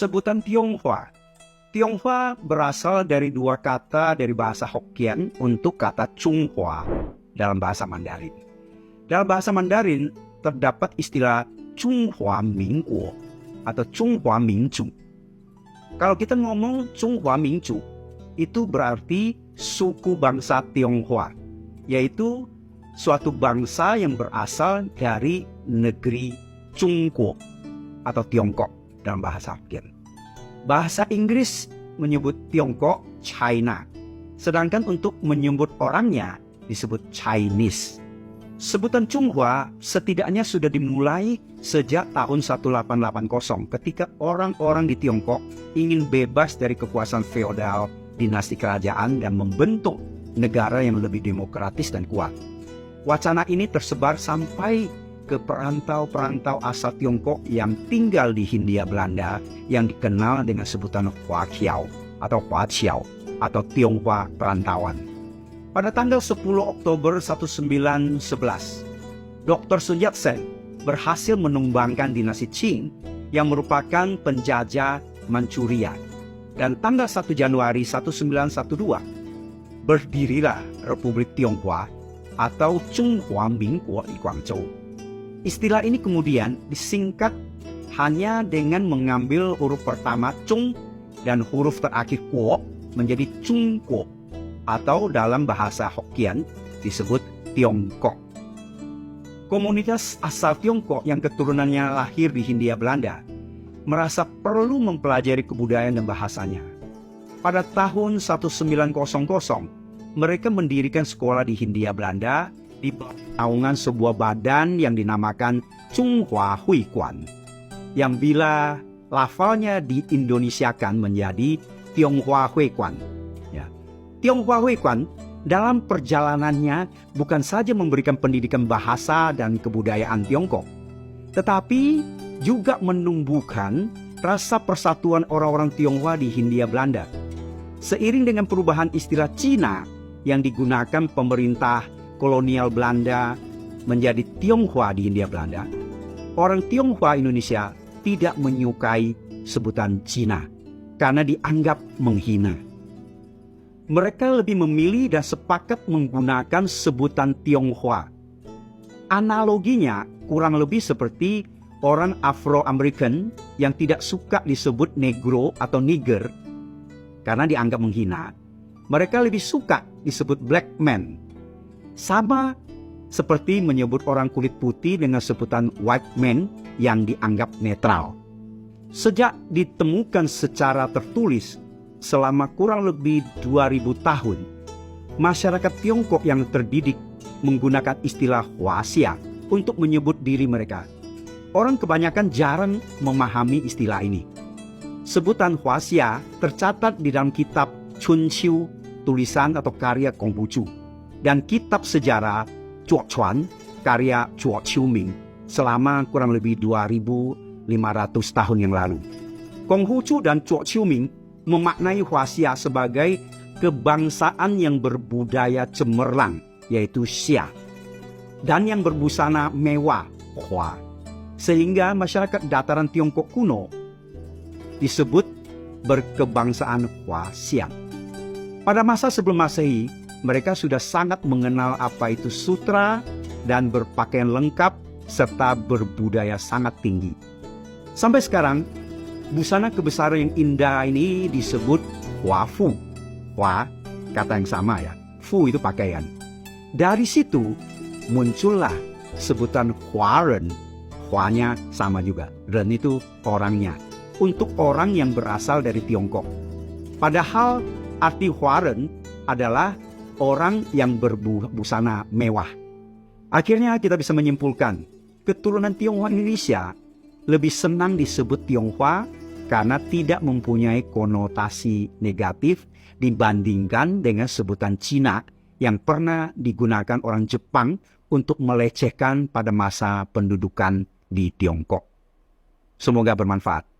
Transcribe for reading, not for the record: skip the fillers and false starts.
Sebutan Tionghoa. Tionghoa berasal dari dua kata dari bahasa Hokkien untuk kata Chunghua dalam bahasa Mandarin. Dalam bahasa Mandarin terdapat istilah Chunghua Mingguo atau Chunghua Mingzhu. Kalau kita ngomong Chunghua Mingzhu, itu berarti suku bangsa Tionghoa, yaitu suatu bangsa yang berasal dari negeri Chungguo atau Tiongkok dalam bahasa Hokkien. Bahasa Inggris menyebut Tiongkok China, sedangkan untuk menyebut orangnya disebut Chinese. Sebutan Chunghua setidaknya sudah dimulai sejak tahun 1880 ketika orang-orang di Tiongkok ingin bebas dari kekuasaan feodal dinasti kerajaan dan membentuk negara yang lebih demokratis dan kuat. Wacana ini tersebar sampai ke perantau-perantau asal Tiongkok yang tinggal di Hindia Belanda yang dikenal dengan sebutan Huaqiao atau Huaqiao atau Tionghoa perantauan. Pada tanggal 10 Oktober 1911, Dr. Sun Yat-sen berhasil menumbangkan dinasti Qing yang merupakan penjajah Manchuria. Dan tanggal 1 Januari 1912, berdirilah Republik Tionghoa atau Chunghua Mingguo di Guangzhou. Istilah ini kemudian disingkat hanya dengan mengambil huruf pertama Chung dan huruf terakhir Kuo menjadi Chungguo atau dalam bahasa Hokkien disebut Tiongkok. Komunitas asal Tiongkok yang keturunannya lahir di Hindia Belanda merasa perlu mempelajari kebudayaan dan bahasanya. Pada tahun 1900, mereka mendirikan sekolah di Hindia Belanda di bawah naungan sebuah badan yang dinamakan Chunghua Huiguan, yang bila lafalnya diindonesiakan menjadi Tionghoa Huiguan. Ya. Tionghoa Huiguan dalam perjalanannya bukan saja memberikan pendidikan bahasa dan kebudayaan Tiongkok, tetapi juga menumbuhkan rasa persatuan orang-orang Tionghoa di Hindia Belanda. Seiring dengan perubahan istilah Cina yang digunakan pemerintah kolonial Belanda menjadi Tionghoa di Hindia Belanda, orang Tionghoa Indonesia tidak menyukai sebutan Cina karena dianggap menghina. Mereka lebih memilih dan sepakat menggunakan sebutan Tionghoa. Analoginya kurang lebih seperti orang Afro-American yang tidak suka disebut Negro atau Nigger karena dianggap menghina. Mereka lebih suka disebut Black Man. Sama seperti menyebut orang kulit putih dengan sebutan white man yang dianggap netral. Sejak ditemukan secara tertulis selama kurang lebih 2000 tahun, masyarakat Tiongkok yang terdidik menggunakan istilah Huaxia untuk menyebut diri mereka. Orang kebanyakan jarang memahami istilah ini. Sebutan Huaxia tercatat di dalam kitab Chunqiu, tulisan atau karya Konghucu, dan kitab sejarah Zhuochuan, karya Zhuo Qiuming, selama kurang lebih 2500 tahun yang lalu. Konghucu dan Zhuo Qiuming memaknai Huaxia sebagai kebangsaan yang berbudaya cemerlang, yaitu Xia, dan yang berbusana mewah, Hua. Sehingga masyarakat dataran Tiongkok kuno disebut berkebangsaan Huaxian. Pada masa sebelum Masehi, mereka sudah sangat mengenal apa itu sutra dan berpakaian lengkap serta berbudaya sangat tinggi. Sampai sekarang, busana kebesaran yang indah ini disebut Huafu. Hua, kata yang sama ya. Fu itu pakaian. Dari situ muncullah sebutan Huaren. Huanya sama juga. Ren itu orangnya. Untuk orang yang berasal dari Tiongkok. Padahal arti Huaren adalah orang yang berbusana mewah. Akhirnya kita bisa menyimpulkan, keturunan Tionghoa Indonesia lebih senang disebut Tionghoa karena tidak mempunyai konotasi negatif dibandingkan dengan sebutan Cina yang pernah digunakan orang Jepang untuk melecehkan pada masa pendudukan di Tiongkok. Semoga bermanfaat.